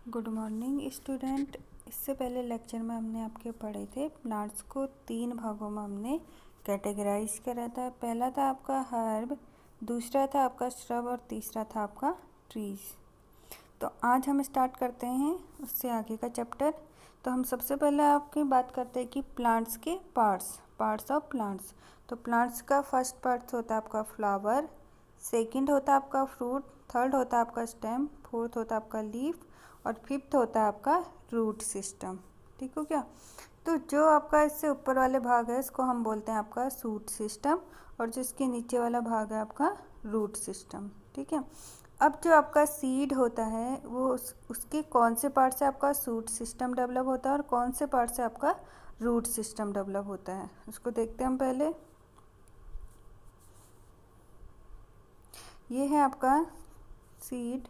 Good morning student. इससे पहले lecture में हमने आपके पढ़े थे प्लांट्स को 3 भागों में हमने कैटेगराइज करा था। पहला था आपका हर्ब, दूसरा था आपका श्रब और तीसरा था आपका ट्रीज। तो आज हम स्टार्ट करते हैं उससे आगे का चैप्टर। तो हम सबसे पहले आपकी बात करते हैं कि प्लांट्स के पार्ट्स ऑफ प्लांट्स। तो प्लांट्स का फर्स्ट पार्ट होता है आपका फ्लावर, सेकंड होता है आपका फ्रूट, थर्ड होता है आपका स्टेम, फोर्थ होता है आपका लीफ और फिफ्थ होता है आपका रूट सिस्टम। ठीक हो क्या? तो जो आपका इससे ऊपर वाले भाग है इसको हम बोलते हैं आपका शूट सिस्टम और जिसके नीचे वाला भाग है आपका रूट सिस्टम। ठीक है। अब जो आपका सीड होता है वो उसके कौन से पार्ट से आपका शूट सिस्टम डेवलप होता है और कौन से पार्ट से आपका रूट सिस्टम डेवलप होता है, उसको देखते हैं हम पहले। ये है आपका सीड।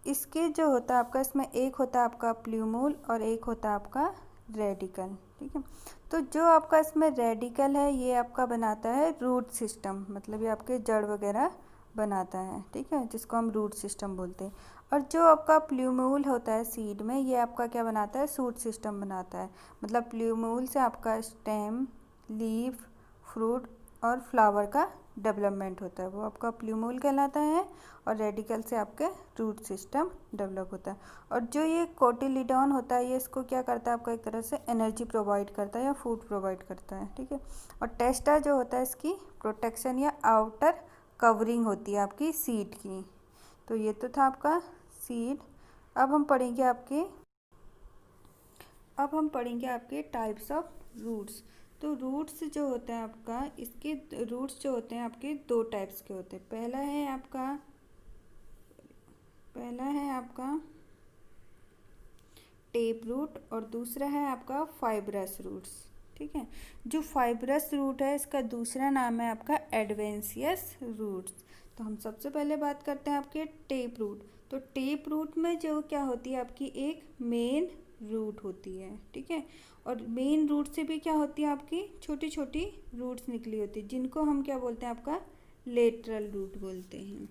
इसके जो होता है आपका, इसमें एक होता है आपका प्ल्यूमूल और एक होता है आपका रेडिकल। ठीक है। तो जो आपका इसमें रेडिकल है ये आपका बनाता है रूट सिस्टम, मतलब ये आपके जड़ वगैरह बनाता है। ठीक है, जिसको हम रूट सिस्टम बोलते हैं। और जो आपका प्ल्यूमूल होता है सीड में, ये आपका क्या बनाता है, शूट सिस्टम बनाता है। मतलब प्ल्यूमूल से आपका स्टेम, लीफ, फ्रूट और फ्लावर का डेवलपमेंट होता है, वो आपका प्ल्यूमूल कहलाता है। और रेडिकल से आपके रूट सिस्टम डेवलप होता है। और जो ये कोटिलीडॉन होता है ये इसको क्या करता है, आपको एक तरह से एनर्जी प्रोवाइड करता है या फूड प्रोवाइड करता है। ठीक है। और टेस्टा जो होता है इसकी प्रोटेक्शन या आउटर कवरिंग होती है आपकी सीड की। तो ये तो था आपका सीड। अब हम पढ़ेंगे आपके टाइप्स ऑफ रूट्स। तो रूट्स जो होते हैं आपका, इसके रूट्स जो होते हैं आपके दो टाइप्स के होते हैं। पहला है आपका टेप रूट और दूसरा है आपका फाइब्रस रूट्स। ठीक है। जो फाइब्रस रूट है इसका दूसरा नाम है आपका एडवेंसियस रूट्स। तो हम सबसे पहले बात करते हैं आपके टेप रूट। तो टेप रूट में जो क्या होती है आपकी एक मेन रूट होती है। ठीक है। और मेन रूट से भी क्या होती है आपकी छोटी छोटी रूट्स निकली होती है, जिनको हम क्या बोलते हैं, आपका लेटरल रूट बोलते हैं।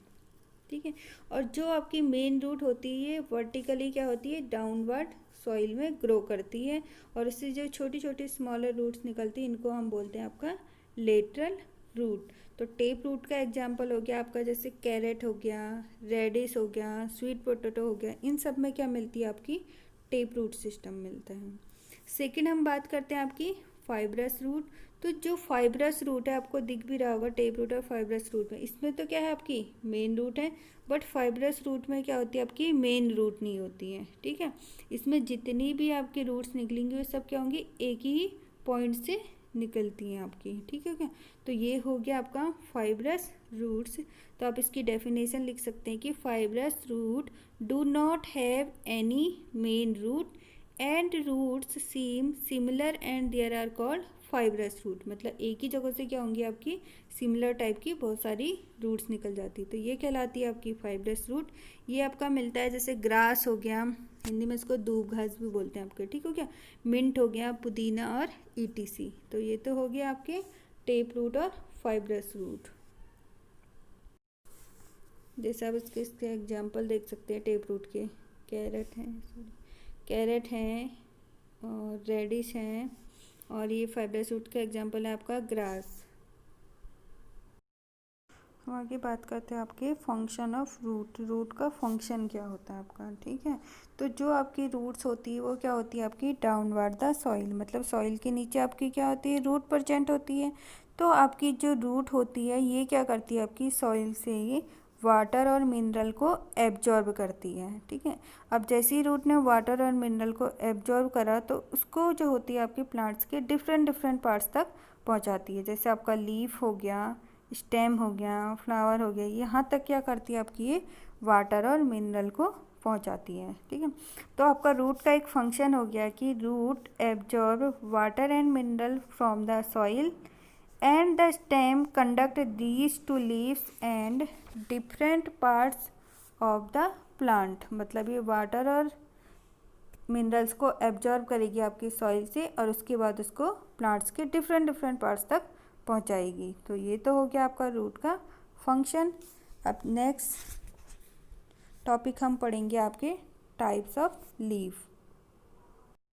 ठीक है। और जो आपकी मेन रूट होती है वर्टिकली क्या होती है, डाउनवर्ड सॉइल में ग्रो करती है। और इससे जो छोटी छोटी स्मॉलर रूट्स निकलती है इनको हम बोलते हैं आपका लेटरल रूट। तो टेप रूट का एग्जांपल हो गया आपका, जैसे कैरेट हो गया, रेडिश हो गया, स्वीट पोटैटो हो गया, इन सब में क्या मिलती है आपकी टेप रूट सिस्टम मिलता है। सेकंड हम बात करते हैं आपकी फाइब्रस रूट। तो जो फाइब्रस रूट है आपको दिख भी रहा होगा, टेप रूट और फाइब्रस रूट में, इसमें तो क्या है आपकी मेन रूट है, बट फाइब्रस रूट में क्या होती है आपकी मेन रूट नहीं होती है। ठीक है। इसमें जितनी भी आपकी रूट्स निकलेंगी वो सब क्या होंगी, एक ही पॉइंट से निकलती हैं आपकी। ठीक है क्या? तो ये हो गया आपका फाइब्रस रूट्स। तो आप इसकी डेफिनेशन लिख सकते हैं कि fibrous root do not have any main root and roots seem similar and there are called fibrous root. मतलब एक ही जगह से क्या होंगी आपकी सिमिलर टाइप की बहुत सारी रूट्स निकल जाती है, तो ये कहलाती है आपकी फाइब्रस रूट। ये आपका मिलता है जैसे ग्रास हो गया, हिंदी में इसको दूब घास भी बोलते हैं आपके। ठीक हो गया? मिंट हो गया, पुदीना और ईटीसी। तो ये तो हो गया आपके टेप रूट और फाइब्रस रूट। जैसे आप इसके एग्जाम्पल देख सकते हैं टेप रूट के, कैरेट हैं और रेडिश हैं, और ये फाइब्रस रूट का एग्जांपल है आपका ग्रास। हम आगे बात करते हैं आपके फंक्शन ऑफ रूट का फंक्शन क्या होता है आपका। ठीक है। तो जो आपकी रूट्स होती है वो क्या होती है आपकी डाउनवर्ड द सॉइल, मतलब सॉइल के नीचे आपकी क्या होती है, रूट प्रेजेंट होती है। तो आपकी जो रूट होती है ये क्या करती है आपकी सॉइल से ये वाटर और मिनरल को एब्जॉर्ब करती है। ठीक है। अब जैसे ही रूट ने वाटर और मिनरल को एब्जॉर्ब करा तो उसको जो होती है आपके प्लांट्स के डिफरेंट पार्ट्स तक पहुंचाती है। जैसे आपका लीफ हो गया, स्टेम हो गया, फ्लावर हो गया, यहाँ तक क्या करती है आपकी ये वाटर और मिनरल को पहुंचाती है। ठीक है। तो आपका रूट का एक फंक्शन हो गया कि root absorb water and mineral from the soil and the stem conduct these to leaves and different parts of the plant। मतलब ये वाटर और मिनरल्स को एब्जॉर्ब करेगी आपकी सॉइल से और उसके बाद उसको प्लांट्स के डिफरेंट पार्ट्स तक पहुंचाएगी। तो ये तो हो गया आपका रूट का फंक्शन। अब नेक्स्ट टॉपिक हम पढ़ेंगे आपके टाइप्स ऑफ लीफ।